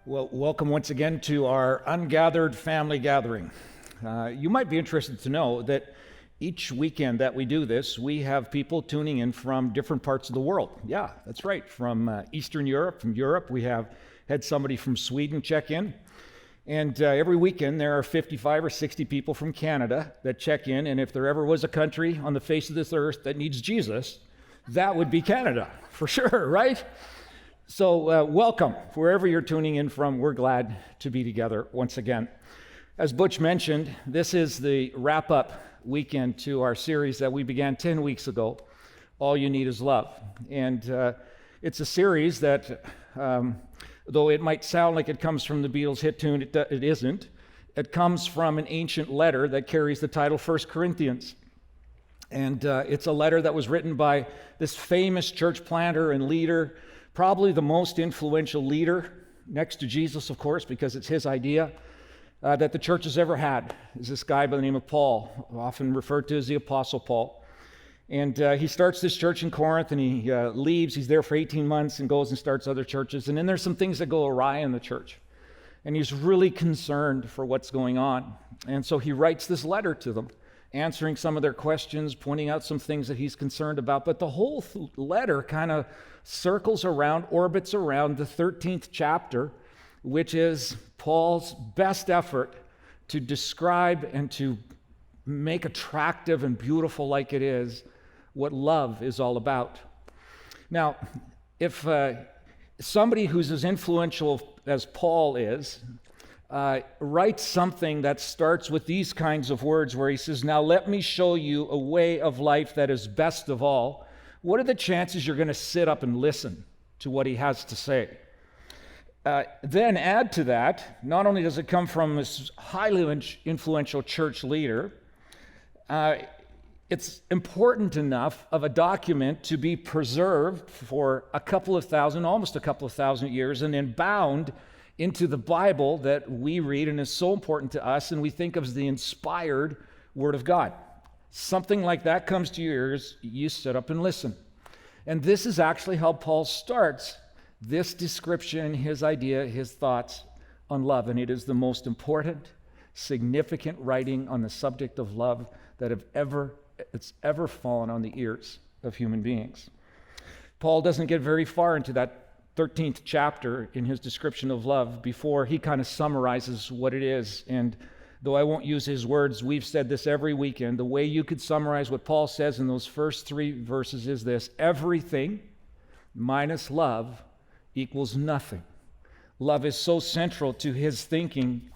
Well, welcome once again to our Ungathered Family Gathering. You might be interested to know that each weekend that we do this, we have people tuning in from different parts of the world. Yeah, that's right. From Eastern Europe, from Europe, we have had somebody from Sweden check in. And every weekend, there are 55 or 60 people from Canada that check in. And if there ever was a country on the face of this earth that needs Jesus, that would be Canada, for sure, right? So welcome, wherever you're tuning in from. We're glad to be together once again. As Butch mentioned, this is the wrap-up weekend to our series that we began 10 weeks ago, All You Need Is Love. And it's a series that, though it might sound like it comes from the Beatles hit tune, it isn't. It comes from an ancient letter that carries the title 1 Corinthians. And it's a letter that was written by this famous church planter and leader, probably the most influential leader, next to Jesus, of course, because it's his idea, that the church has ever had, is this guy by the name of Paul, often referred to as the Apostle Paul. And he starts this church in Corinth, and he leaves. He's there for 18 months and goes and starts other churches. And then there's some things that go awry in the church. And he's really concerned for what's going on. And so he writes this letter to them, answering some of their questions, pointing out some things that he's concerned about. But the whole letter kind of circles around, orbits around the 13th chapter, which is Paul's best effort to describe and to make attractive and beautiful like it is what love is all about. Now, if somebody who's as influential as Paul is, writes something that starts with these kinds of words where he says, "Now let me show you a way of life that is best of all," what are the chances you're going to sit up and listen to what he has to say? Then add to that, not only does it come from this highly influential church leader, it's important enough of a document to be preserved for a couple of thousand, almost a couple of thousand years, and then bound into the Bible that we read and is so important to us and we think of as the inspired Word of God. Something like that comes to your ears, you sit up and listen. And this is actually how Paul starts this description, his idea, his thoughts on love. And it is the most important, significant writing on the subject of love that it's ever fallen on the ears of human beings. Paul doesn't get very far into that 13th chapter in his description of love before he kind of summarizes what it is. And though I won't use his words, we've said this every weekend, the way you could summarize what Paul says in those first 3 verses is this: everything minus love equals nothing. Love is so central to his thinking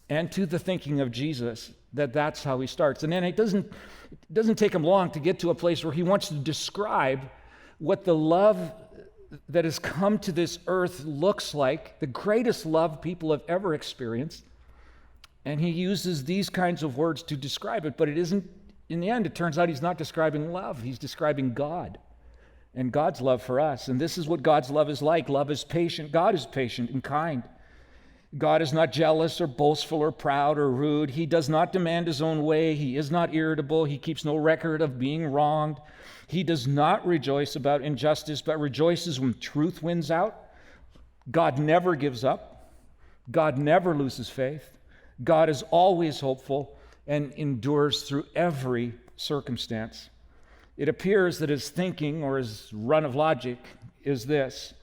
and to the thinking of Jesus that's how he starts. And then it doesn't take him long to get to a place where he wants to describe what the love that has come to this earth looks like, the greatest love people have ever experienced. And he uses these kinds of words to describe it, but it isn't, in the end, it turns out he's not describing love, he's describing God and God's love for us. And this is what God's love is like. Love is patient. God is patient and kind. God is not jealous or boastful or proud or rude. He does not demand his own way. He is not irritable. He keeps no record of being wronged. He does not rejoice about injustice, but rejoices when truth wins out. God never gives up. God never loses faith. God is always hopeful and endures through every circumstance. It appears that his thinking or his run of logic is this: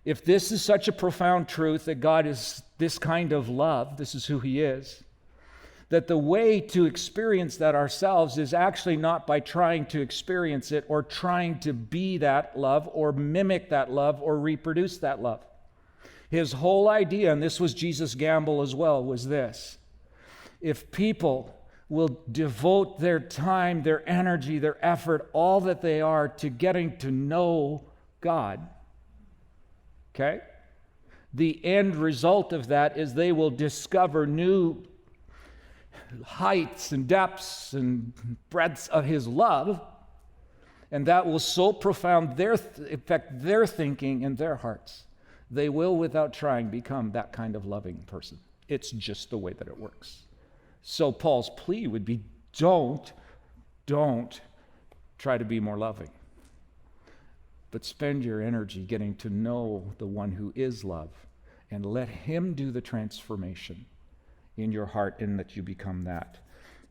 if this is such a profound truth that God is this kind of love, this is who he is, that the way to experience that ourselves is actually not by trying to experience it or trying to be that love or mimic that love or reproduce that love. His whole idea, and this was Jesus' gamble as well, was this: if people will devote their time, their energy, their effort, all that they are to getting to know God, okay, the end result of that is they will discover new heights and depths and breadths of his love, and that will so profound affect their thinking and their hearts. They will, without trying, become that kind of loving person. It's just the way that it works. So Paul's plea would be, don't try to be more loving. but spend your energy getting to know the one who is love and let him do the transformation in your heart and that you become that.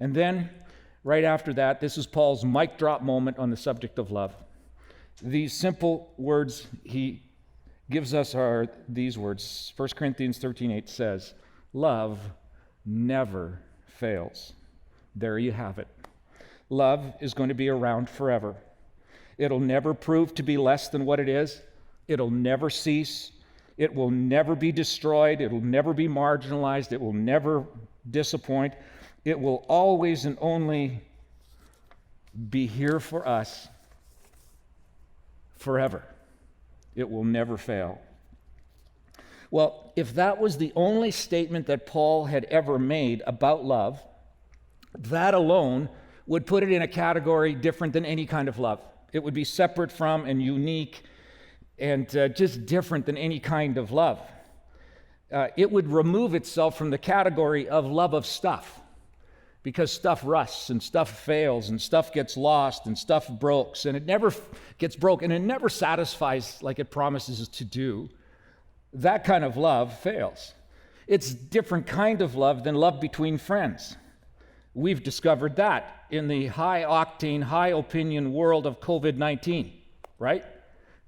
And then, right after that, this is Paul's mic drop moment on the subject of love. These simple words he gives us are these words. 1 Corinthians 13:8 says, love never fails. There you have it. Love is going to be around forever. It'll never prove to be less than what it is. It'll never cease. It will never be destroyed. It will never be marginalized. It will never disappoint. It will always and only be here for us forever. It will never fail. Well, if that was the only statement that Paul had ever made about love, that alone would put it in a category different than any kind of love. It would be separate from and unique and just different than any kind of love. It would remove itself from the category of love of stuff, because stuff rusts and stuff fails and stuff gets lost and stuff breaks, and it never gets broken and it never satisfies like it promises to do. That kind of love fails. It's a different kind of love than love between friends. We've discovered that in the high-octane, high-opinion world of COVID-19, right?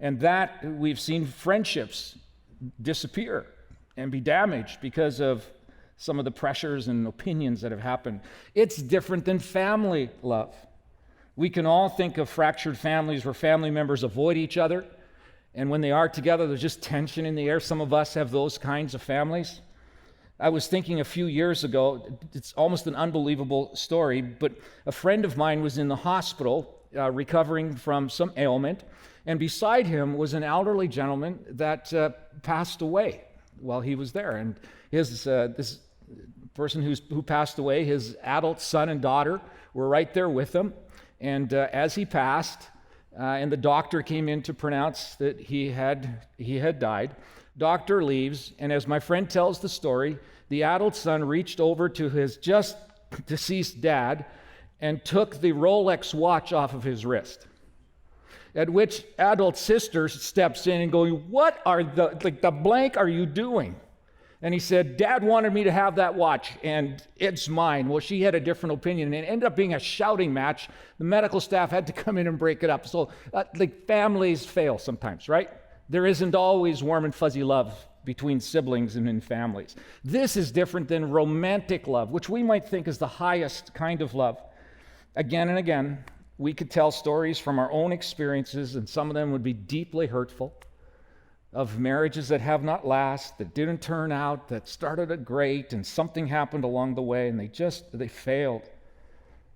And that we've seen friendships disappear and be damaged because of some of the pressures and opinions that have happened. It's different than family love. We can all think of fractured families where family members avoid each other, and when they are together, there's just tension in the air. Some of us have those kinds of families. I was thinking a few years ago, it's almost an unbelievable story, but a friend of mine was in the hospital recovering from some ailment, and beside him was an elderly gentleman that passed away while he was there. And this person who passed away, his adult son and daughter were right there with him. And as he passed, and the doctor came in to pronounce that he had died, doctor leaves, and as my friend tells the story, the adult son reached over to his just deceased dad and took the Rolex watch off of his wrist. At which adult sister steps in and going, "What are the blank are you doing?" And he said, "Dad wanted me to have that watch, and it's mine." Well, she had a different opinion, and it ended up being a shouting match. The medical staff had to come in and break it up. So, families fail sometimes, right? There isn't always warm and fuzzy love between siblings and in families. This is different than romantic love, which we might think is the highest kind of love. Again and again, we could tell stories from our own experiences, and some of them would be deeply hurtful, of marriages that have not lasted, that didn't turn out, that started out great, and something happened along the way, and they failed.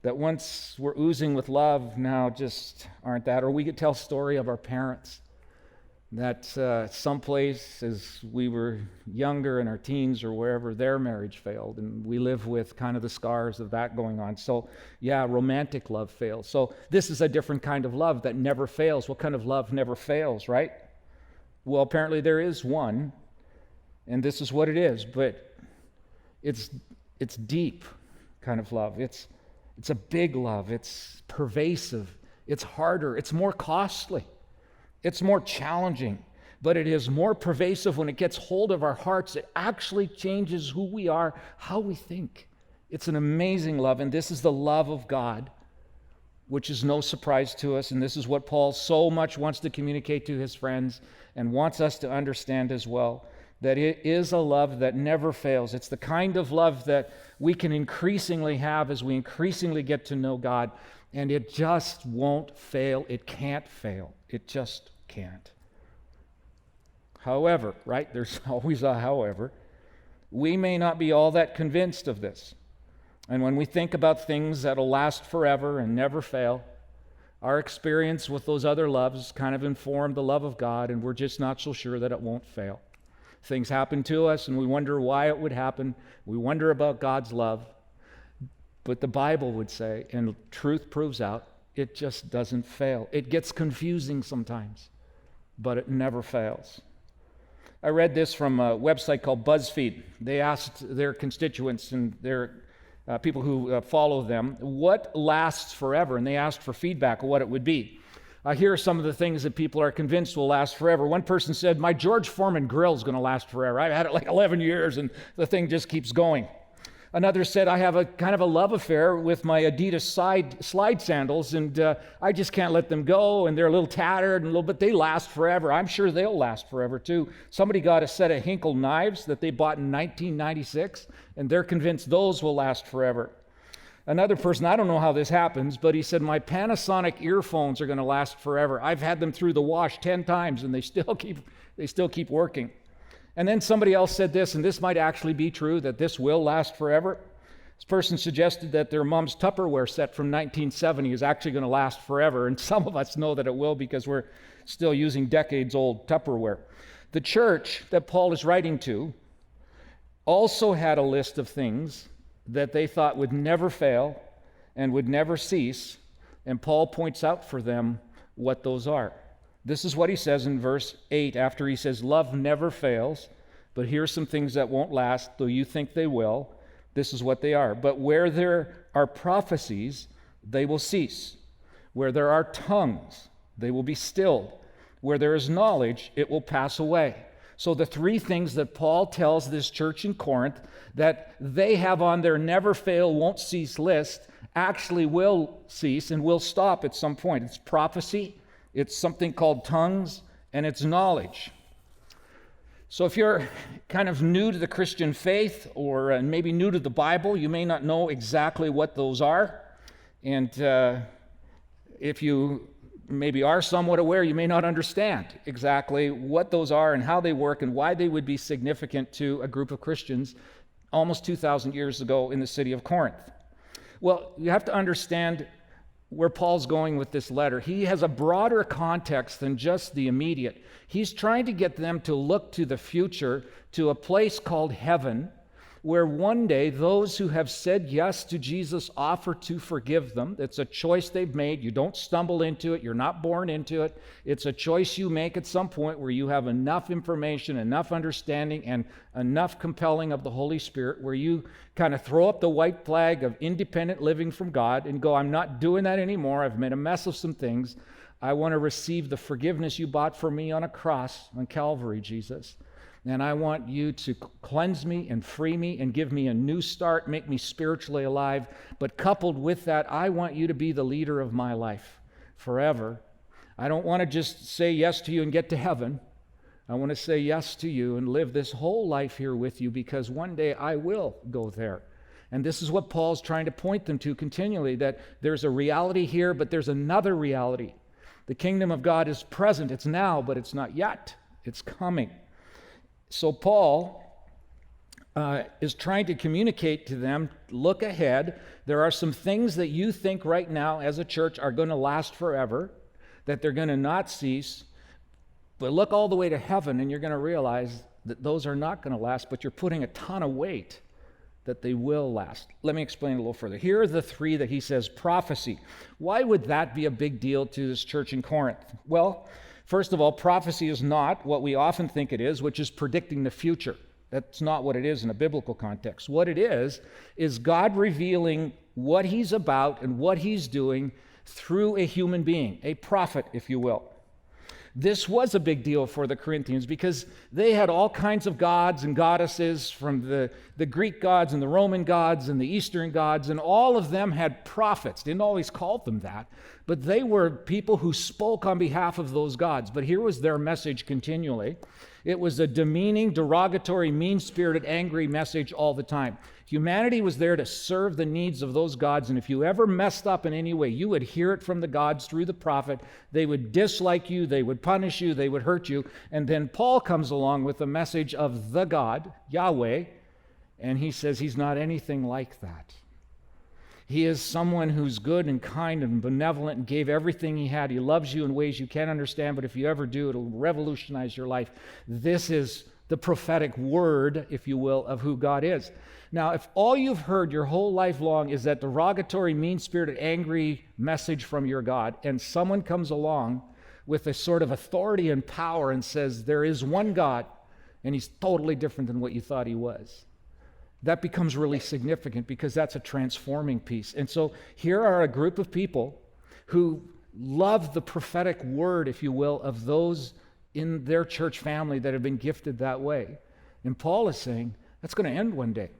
That once were oozing with love, now just aren't that. Or we could tell a story of our parents, that someplace as we were younger in our teens or wherever, their marriage failed, and we live with kind of the scars of that going on. So yeah, romantic love fails. So this is a different kind of love that never fails. What kind of love never fails, right? Well, apparently there is one, and this is what it is, but it's deep kind of love. It's a big love. It's pervasive. It's harder. It's more costly. It's more challenging, but it is more pervasive when it gets hold of our hearts. It actually changes who we are, how we think. It's an amazing love, and this is the love of God, which is no surprise to us, and this is what Paul so much wants to communicate to his friends and wants us to understand as well, that it is a love that never fails. It's the kind of love that we can increasingly have as we increasingly get to know God, and it just won't fail. It can't fail. It just can't. However, right, there's always a however, we may not be all that convinced of this. And when we think about things that'll last forever and never fail, our experience with those other loves kind of inform the love of God, and we're just not so sure that it won't fail. Things happen to us, and we wonder why it would happen. We wonder about God's love. But the Bible would say, and truth proves out, it just doesn't fail. It gets confusing sometimes, but it never fails. I read this from a website called BuzzFeed. They asked their constituents and their people who follow them, what lasts forever? And they asked for feedback on what it would be. Here are some of the things that people are convinced will last forever. One person said, my George Foreman grill is going to last forever. I've had it like 11 years and the thing just keeps going. Another said, I have a kind of a love affair with my Adidas slide sandals, and I just can't let them go, and they're a little tattered, but they last forever. I'm sure they'll last forever too. Somebody got a set of Hinkle knives that they bought in 1996, and they're convinced those will last forever. Another person, I don't know how this happens, but he said, my Panasonic earphones are going to last forever. I've had them through the wash 10 times, and they still keep working. And then somebody else said this, and this might actually be true, that this will last forever. This person suggested that their mom's Tupperware set from 1970 is actually going to last forever, and some of us know that it will because we're still using decades-old Tupperware. The church that Paul is writing to also had a list of things that they thought would never fail and would never cease, and Paul points out for them what those are. This is what he says in verse 8 after he says, love never fails, but here's some things that won't last, though you think they will. This is what they are. But where there are prophecies, they will cease. Where there are tongues, they will be stilled. Where there is knowledge, it will pass away. So the three things that Paul tells this church in Corinth that they have on their never fail, won't cease list actually will cease and will stop at some point. It's prophecy, it's something called tongues, and it's knowledge. So if you're kind of new to the Christian faith or maybe new to the Bible, you may not know exactly what those are. And if you maybe are somewhat aware, you may not understand exactly what those are and how they work and why they would be significant to a group of Christians almost 2,000 years ago in the city of Corinth. Well, you have to understand where Paul's going with this letter. He has a broader context than just the immediate. He's trying to get them to look to the future, to a place called heaven, where one day those who have said yes to Jesus offer to forgive them. It's a choice they've made. You don't stumble into it. You're not born into it. It's a choice you make at some point where you have enough information, enough understanding, and enough compelling of the Holy Spirit where you kind of throw up the white flag of independent living from God and go, I'm not doing that anymore. I've made a mess of some things. I want to receive the forgiveness you bought for me on a cross on Calvary, Jesus. And I want you to cleanse me and free me and give me a new start, make me spiritually alive. But coupled with that, I want you to be the leader of my life forever. I don't want to just say yes to you and get to heaven. I want to say yes to you and live this whole life here with you because one day I will go there. And this is what Paul's trying to point them to continually, that there's a reality here, but there's another reality. The kingdom of God is present. It's now, but it's not yet. It's coming. So Paul is trying to communicate to them, look ahead. There are some things that you think right now as a church are going to last forever, that they're going to not cease. But look all the way to heaven and you're going to realize that those are not going to last, but you're putting a ton of weight that they will last. Let me explain a little further. Here are the three that he says. Prophecy. Why would that be a big deal to this church in Corinth? Well, first of all, prophecy is not what we often think it is, which is predicting the future. That's not what it is in a biblical context. What it is God revealing what he's about and what he's doing through a human being, a prophet, if you will. This was a big deal for the Corinthians because they had all kinds of gods and goddesses, from the Greek gods and the Roman gods and the Eastern gods, and all of them had prophets. Didn't always call them that, but they were people who spoke on behalf of those gods. But here was their message continually. It was a demeaning, derogatory, mean-spirited, angry message all the time. Humanity was there to serve the needs of those gods, and if you ever messed up in any way, you would hear it from the gods through the prophet. They would dislike you, they would punish you, they would hurt you. And then Paul comes along with the message of the God, Yahweh, and he says he's not anything like that. He is someone who's good and kind and benevolent and gave everything he had. He loves you in ways you can't understand, but if you ever do, it'll revolutionize your life. This is the prophetic word, if you will, of who God is. Now, if all you've heard your whole life long is that derogatory, mean-spirited, angry message from your God, and someone comes along with a sort of authority and power and says, there is one God, and he's totally different than what you thought he was, that becomes really significant because that's a transforming piece. And so here are a group of people who love the prophetic word, if you will, of those in their church family that have been gifted that way. And Paul is saying that's going to end one day.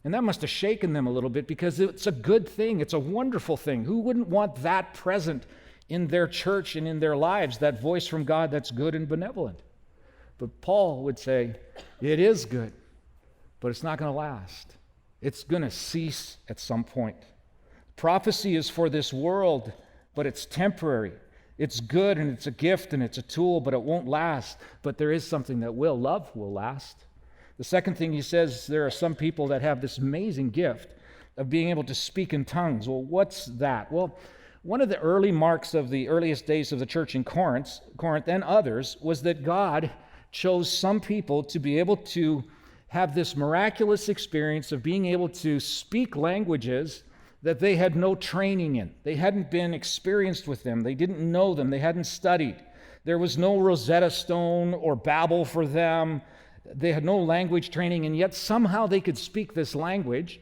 And that must have shaken them a little bit, because it's a good thing. It's a wonderful thing. Who wouldn't want that present in their church and in their lives, that voice from God that's good and benevolent? But Paul would say, it is good, but it's not going to last. It's going to cease at some point. Prophecy is for this world, but it's temporary. It's good and it's a gift and it's a tool, but it won't last. But there is something that will. Love will last. The second thing he says, there are some people that have this amazing gift of being able to speak in tongues. Well, what's that? Well, one of the early marks of the earliest days of the church in Corinth and others, was that God chose some people to be able to have this miraculous experience of being able to speak languages that they had no training in. They hadn't been experienced with them. They didn't know them. They hadn't studied. There was no Rosetta Stone or Babel for them. They had no language training, and yet somehow they could speak this language,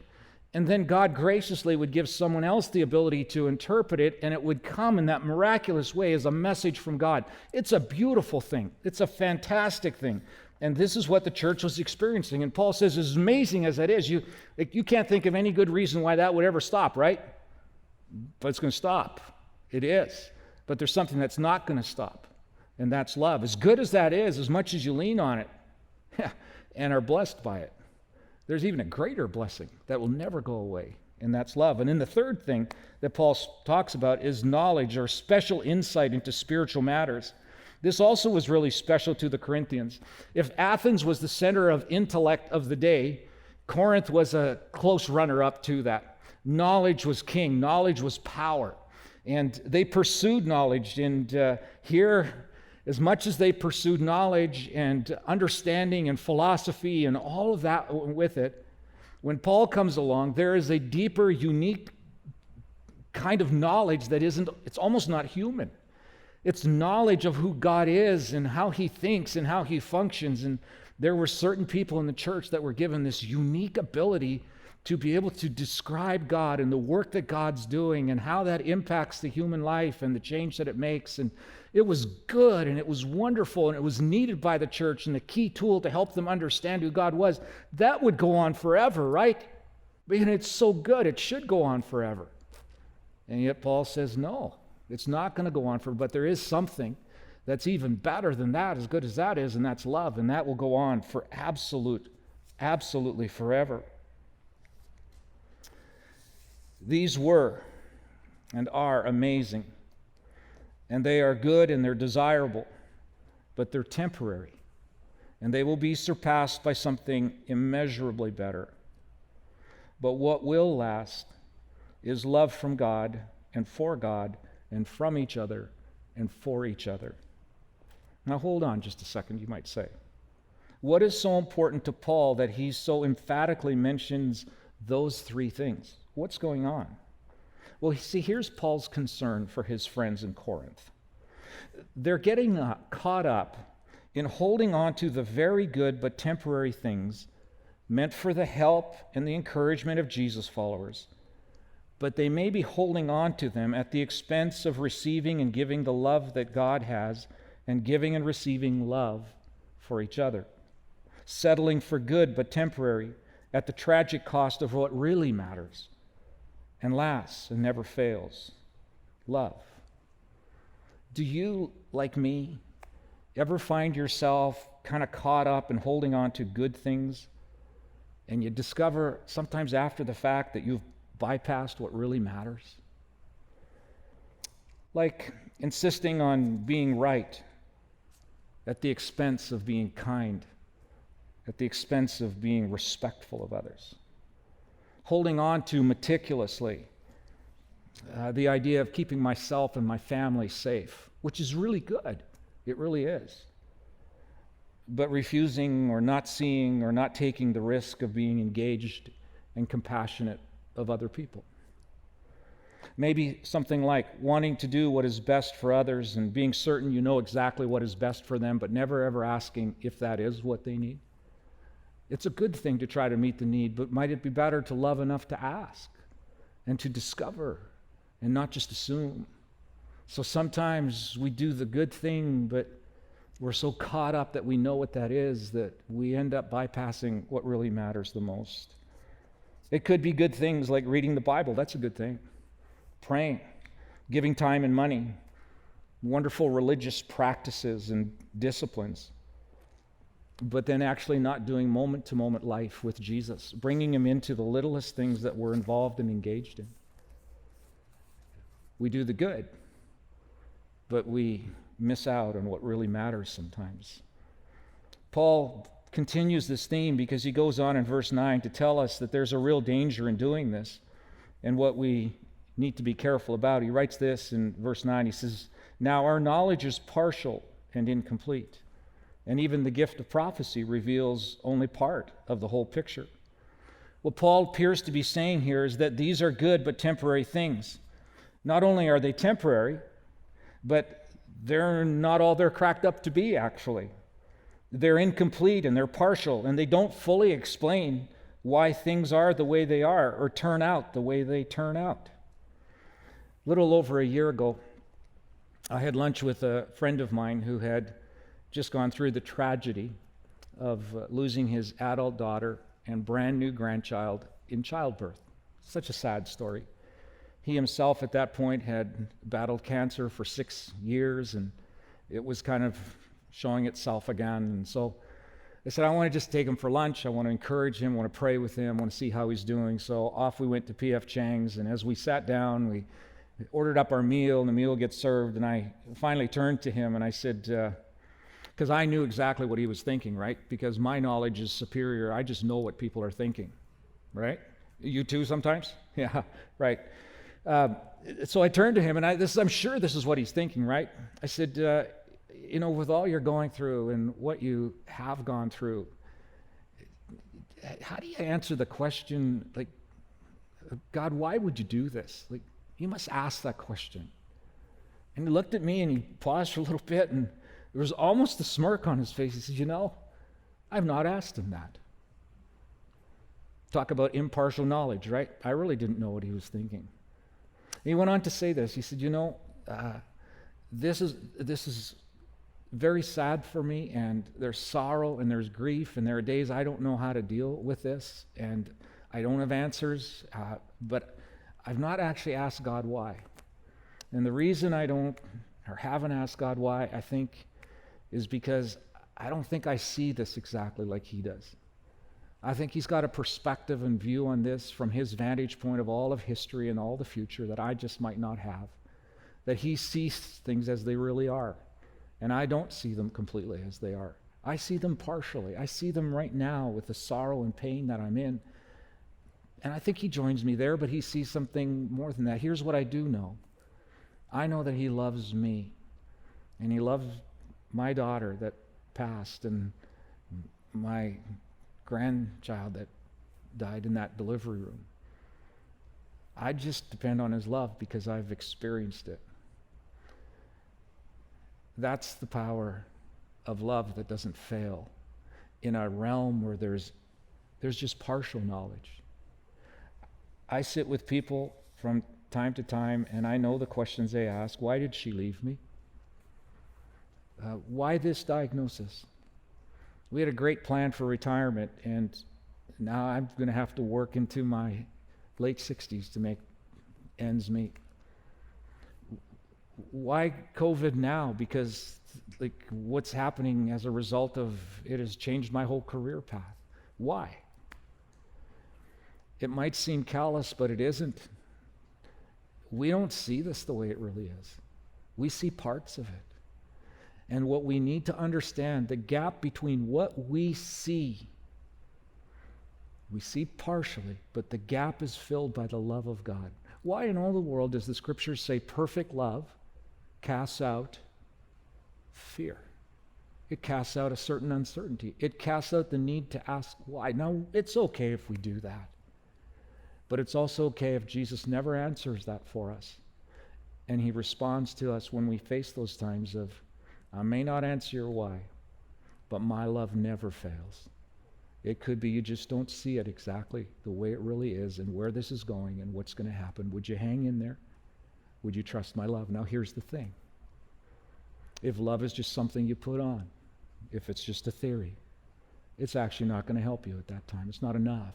and then God graciously would give someone else the ability to interpret it, and it would come in that miraculous way as a message from God. It's a beautiful thing. It's a fantastic thing. And this is what the church was experiencing. And Paul says, as amazing as that is, you can't think of any good reason why that would ever stop, right? But it's going to stop. It is. But there's something that's not going to stop, and that's love. As good as that is, as much as you lean on it and are blessed by it, there's even a greater blessing that will never go away, and that's love. And then the third thing that Paul talks about is knowledge, or special insight into spiritual matters. This also was really special to the Corinthians. If Athens was the center of intellect of the day, Corinth was a close runner-up to that. Knowledge was king. Knowledge was power. And they pursued knowledge. And here, as much as they pursued knowledge and understanding and philosophy and all of that with it, when Paul comes along, there is a deeper, unique kind of knowledge that it's almost not human. It's knowledge of who God is and how he thinks and how he functions. And there were certain people in the church that were given this unique ability to be able to describe God and the work that God's doing and how that impacts the human life and the change that it makes. And it was good and it was wonderful and it was needed by the church, and the key tool to help them understand who God was. That would go on forever, right? But it's so good, it should go on forever. And yet Paul says, no, it's not going to go on forever, but there is something that's even better than that, as good as that is, and that's love, and that will go on for absolutely forever. These were and are amazing, and they are good and they're desirable, but they're temporary, and they will be surpassed by something immeasurably better. But what will last is love from God and for God and from each other and for each other. Now hold on just a second, you might say. What is so important to Paul that he so emphatically mentions those three things? What's going on? Well, see, here's Paul's concern for his friends in Corinth. They're getting caught up in holding on to the very good but temporary things meant for the help and the encouragement of Jesus followers, but they may be holding on to them at the expense of receiving and giving the love that God has, and giving and receiving love for each other, settling for good but temporary at the tragic cost of what really matters and lasts and never fails: love. Do you, like me, ever find yourself kind of caught up in holding on to good things, and you discover sometimes after the fact that you've bypassed what really matters? Like insisting on being right at the expense of being kind, at the expense of being respectful of others. Holding on to meticulously the idea of keeping myself and my family safe, which is really good. It really is. But refusing or not seeing or not taking the risk of being engaged and compassionate of other people. Maybe something like wanting to do what is best for others and being certain you know exactly what is best for them, but never ever asking if that is what they need. It's a good thing to try to meet the need, but might it be better to love enough to ask and to discover and not just assume? So sometimes we do the good thing, but we're so caught up that we know what that is that we end up bypassing what really matters the most. It could be good things like reading the Bible. That's a good thing. Praying, giving time and money, wonderful religious practices and disciplines. But then actually not doing moment-to-moment life with Jesus, bringing him into the littlest things that we're involved and engaged in. We do the good, but we miss out on what really matters sometimes. Paul continues this theme because he goes on in verse 9 to tell us that there's a real danger in doing this and what we need to be careful about. He writes this in verse 9. He says, "Now our knowledge is partial and incomplete, and even the gift of prophecy reveals only part of the whole picture." What Paul appears to be saying here is that these are good but temporary things. Not only are they temporary, but they're not all they're cracked up to be, actually. They're incomplete and they're partial, and they don't fully explain why things are the way they are or turn out the way they turn out. A little over a year ago, I had lunch with a friend of mine who had just gone through the tragedy of losing his adult daughter and brand new grandchild in childbirth. Such a sad story. He himself at that point had battled cancer for 6 years, and it was kind of showing itself again. And so I said, I want to just take him for lunch. I want to encourage him, I want to pray with him, I want to see how he's doing. So off we went to P.F. Chang's, and as we sat down, we ordered up our meal, and the meal gets served, and I finally turned to him and I said, because I knew exactly what he was thinking, right? Because my knowledge is superior. I just know what people are thinking, right? You too sometimes? Yeah, right. So I turned to him, and I'm sure this is what he's thinking, right? I said, with all you're going through and what you have gone through, how do you answer the question, like, God, why would you do this? Like, you must ask that question. And he looked at me and he paused for a little bit, and there was almost a smirk on his face. He said, I've not asked him that. Talk about impartial knowledge, right? I really didn't know what he was thinking. He went on to say this. He said, this is very sad for me, and there's sorrow and there's grief, and there are days I don't know how to deal with this, and I don't have answers, but I've not actually asked God why. And the reason I don't or haven't asked God why, I think, is because I don't think I see this exactly like he does. I think he's got a perspective and view on this from his vantage point of all of history and all the future that I just might not have. That he sees things as they really are. And I don't see them completely as they are. I see them partially. I see them right now with the sorrow and pain that I'm in. And I think he joins me there, but he sees something more than that. Here's what I do know. I know that he loves me. And he loves my daughter that passed and my grandchild that died in that delivery room. I just depend on his love because I've experienced it. That's the power of love that doesn't fail in a realm where there's just partial knowledge. I sit with people from time to time, and I know the questions they ask. Why did she leave me? Why this diagnosis? We had a great plan for retirement, and now I'm going to have to work into my late 60s to make ends meet. Why COVID now? Because what's happening as a result of it has changed my whole career path. Why? It might seem callous, but it isn't. We don't see this the way it really is. We see parts of it. And what we need to understand, the gap between what we see partially, but the gap is filled by the love of God. Why in all the world does the scriptures say perfect love casts out fear? It casts out a certain uncertainty. It casts out the need to ask why. Now, it's okay if we do that. But it's also okay if Jesus never answers that for us. And he responds to us when we face those times of, I may not answer your why, but my love never fails. It could be you just don't see it exactly the way it really is and where this is going and what's going to happen. Would you hang in there? Would you trust my love? Now here's the thing. If love is just something you put on, if it's just a theory, it's actually not going to help you at that time. It's not enough.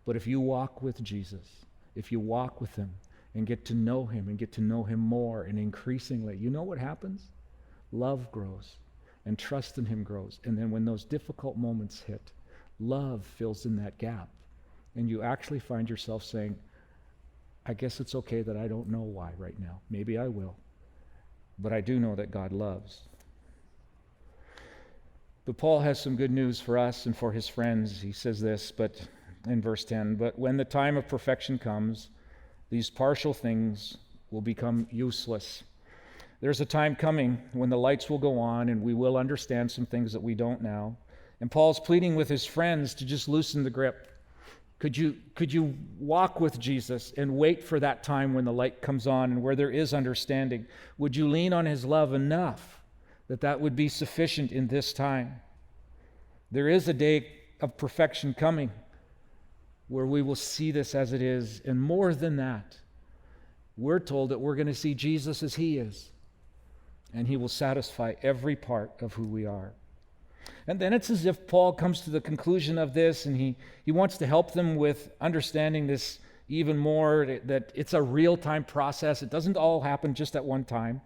But if you walk with Jesus, if you walk with him and get to know him and get to know him more and increasingly, you know what happens? Love grows and trust in him grows. And then when those difficult moments hit, love fills in that gap. And you actually find yourself saying, I guess it's okay that I don't know why right now. Maybe I will. But I do know that God loves. But Paul has some good news for us and for his friends. He says this, but in verse 10, but when the time of perfection comes, these partial things will become useless. There's a time coming when the lights will go on and we will understand some things that we don't now. And Paul's pleading with his friends to just loosen the grip. Could you walk with Jesus and wait for that time when the light comes on and where there is understanding? Would you lean on his love enough that would be sufficient in this time? There is a day of perfection coming where we will see this as it is. And more than that, we're told that we're going to see Jesus as he is. And he will satisfy every part of who we are. And then it's as if Paul comes to the conclusion of this, and he wants to help them with understanding this even more, that it's a real-time process. It doesn't all happen just at one time.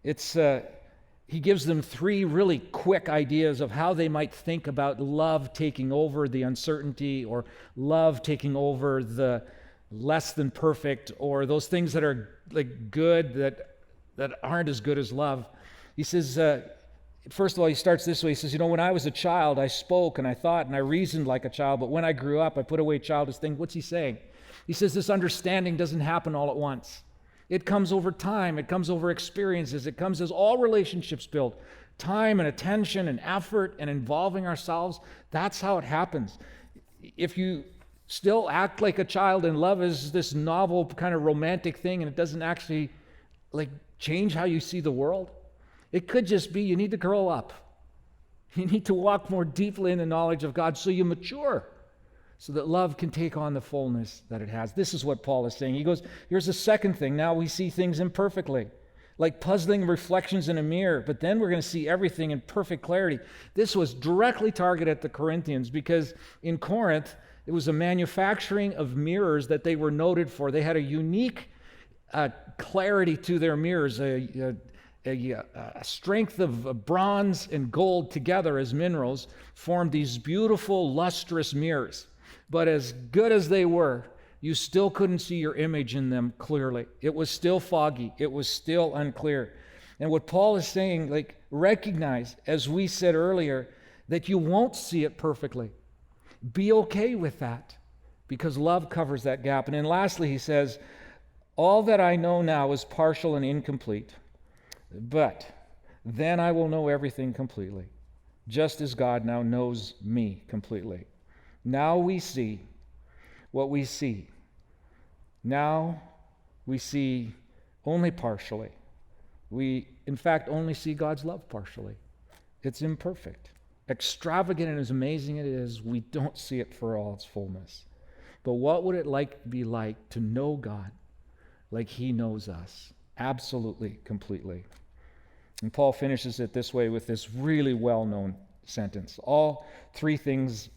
He gives them 3 really quick ideas of how they might think about love taking over the uncertainty, or love taking over the less than perfect, or those things that are like good that aren't as good as love. He says, first of all, he starts this way. He says, when I was a child, I spoke and I thought and I reasoned like a child, but when I grew up, I put away childish things. What's he saying? He says this understanding doesn't happen all at once. It comes over time. It comes over experiences. It comes as all relationships build. Time and attention and effort and involving ourselves, that's how it happens. If you still act like a child and love is this novel kind of romantic thing and it doesn't actually change how you see the world, it could just be you need to grow up. You need to walk more deeply in the knowledge of God so you mature, so that love can take on the fullness that it has. This is what Paul is saying. He goes, here's the second thing. Now we see things imperfectly, like puzzling reflections in a mirror, but then we're going to see everything in perfect clarity. This was directly targeted at the Corinthians because in Corinth, it was a manufacturing of mirrors that they were noted for. They had a unique clarity to their mirrors, a strength of bronze and gold together as minerals formed these beautiful, lustrous mirrors. But as good as they were, you still couldn't see your image in them clearly. It was still foggy. It was still unclear. And what Paul is saying, recognize, as we said earlier, that you won't see it perfectly. Be okay with that, because love covers that gap. And then lastly, he says, all that I know now is partial and incomplete. But then I will know everything completely, just as God now knows me completely. Now we see what we see. Now we see only partially. We, in fact, only see God's love partially. It's imperfect. Extravagant and as amazing it is, we don't see it for all its fullness. But what would it be like to know God like he knows us? Absolutely, completely. And Paul finishes it this way with this really well-known sentence. All 3 things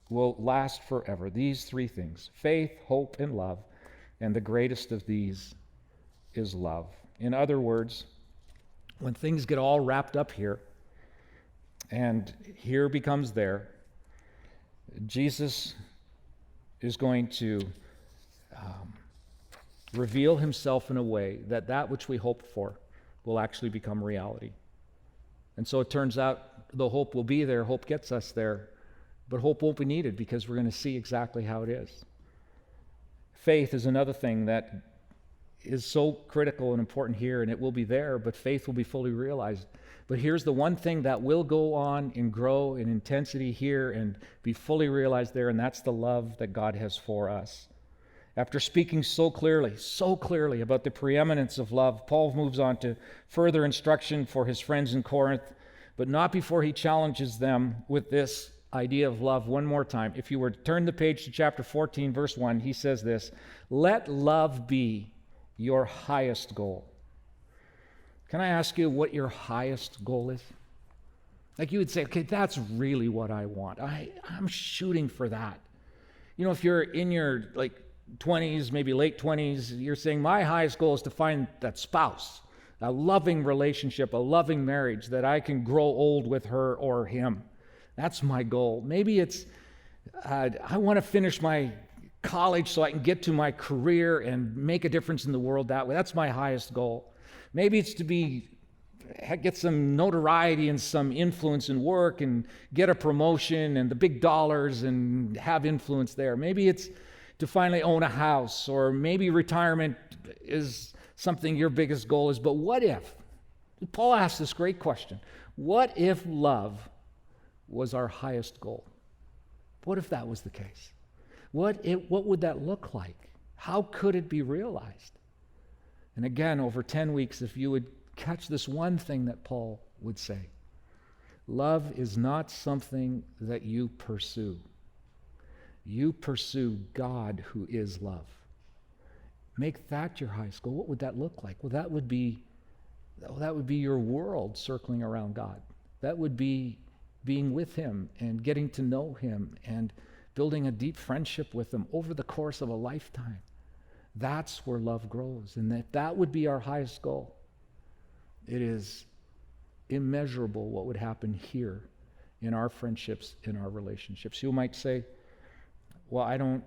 will last forever. These 3 things, faith, hope, and love. And the greatest of these is love. In other words, when things get all wrapped up here, and here becomes there, Jesus is going to reveal himself in a way that which we hope for will actually become reality. And so it turns out the hope will be there, hope gets us there, but hope won't be needed because we're going to see exactly how it is. Faith is another thing that is so critical and important here, and it will be there, but faith will be fully realized. But here's the one thing that will go on and grow in intensity here and be fully realized there, and that's the love that God has for us. After speaking so clearly about the preeminence of love, Paul moves on to further instruction for his friends in Corinth, but not before he challenges them with this idea of love one more time. If you were to turn the page to chapter 14, verse 1, he says this, let love be your highest goal. Can I ask you what your highest goal is? Like you would say, okay, that's really what I want. I'm shooting for that. You know, if you're in your 20s, maybe late 20s, you're saying my highest goal is to find that spouse, a loving relationship, a loving marriage that I can grow old with her or him. That's my goal. Maybe it's I want to finish my college so I can get to my career and make a difference in the world that way. That's my highest goal. Maybe it's to get some notoriety and some influence in work and get a promotion and the big dollars and have influence there. Maybe it's to finally own a house, or maybe retirement is something your biggest goal is. But what if, Paul asked this great question, what if love was our highest goal? What if that was the case? What would that look like? How could it be realized? And again, over 10 weeks, if you would catch this one thing that Paul would say, love is not something that you pursue. You pursue God who is love. Make that your highest goal. What would that look like? Well, that would be your world circling around God. That would be being with him and getting to know him and building a deep friendship with him over the course of a lifetime. That's where love grows. And that would be our highest goal. It is immeasurable what would happen here in our friendships, in our relationships. You might say, well, I don't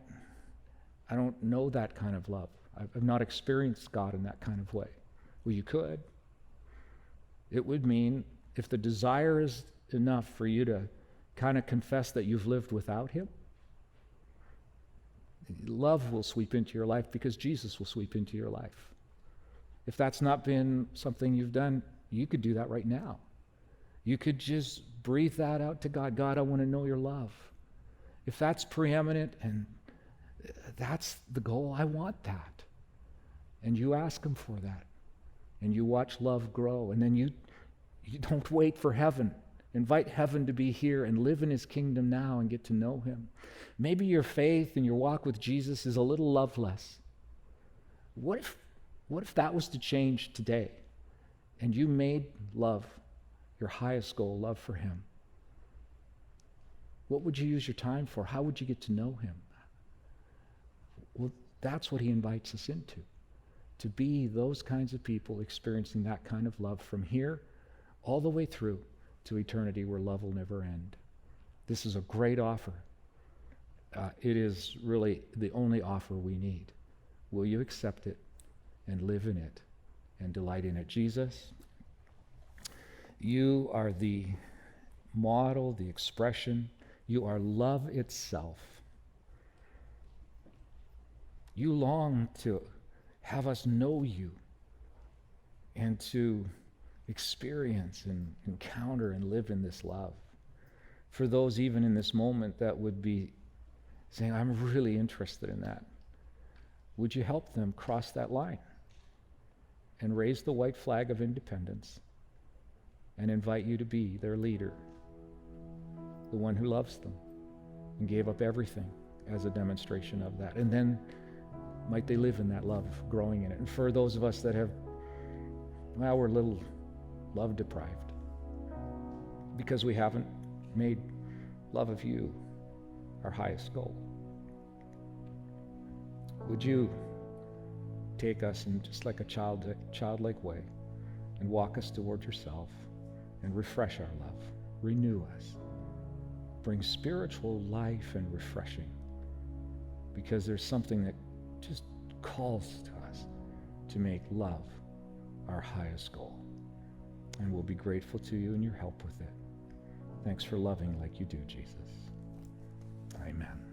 know that kind of love. I've not experienced God in that kind of way. Well, you could. It would mean if the desire is enough for you to kind of confess that you've lived without him, love will sweep into your life because Jesus will sweep into your life. If that's not been something you've done, you could do that right now. You could just breathe that out to God. God, I want to know your love. If that's preeminent and that's the goal, I want that. And you ask him for that. And you watch love grow. And then you don't wait for heaven. Invite heaven to be here and live in his kingdom now and get to know him. Maybe your faith and your walk with Jesus is a little loveless. What if that was to change today and you made love your highest goal, love for him? What would you use your time for? How would you get to know him? Well, that's what he invites us into, to be those kinds of people experiencing that kind of love from here all the way through to eternity where love will never end. This is a great offer. It is really the only offer we need. Will you accept it and live in it and delight in it? Jesus, you are the model, the expression. You are love itself. You long to have us know you and to experience and encounter and live in this love. For those even in this moment that would be saying, I'm really interested in that, would you help them cross that line and raise the white flag of independence and invite you to be their leader, the one who loves them and gave up everything as a demonstration of that? And then might they live in that love, growing in it. And for those of us that we're a little love deprived because we haven't made love of you our highest goal, would you take us in just like a childlike way and walk us toward yourself and refresh our love, renew us, bring spiritual life and refreshing, because there's something that just calls to us to make love our highest goal. And we'll be grateful to you and your help with it. Thanks for loving like you do, Jesus. Amen.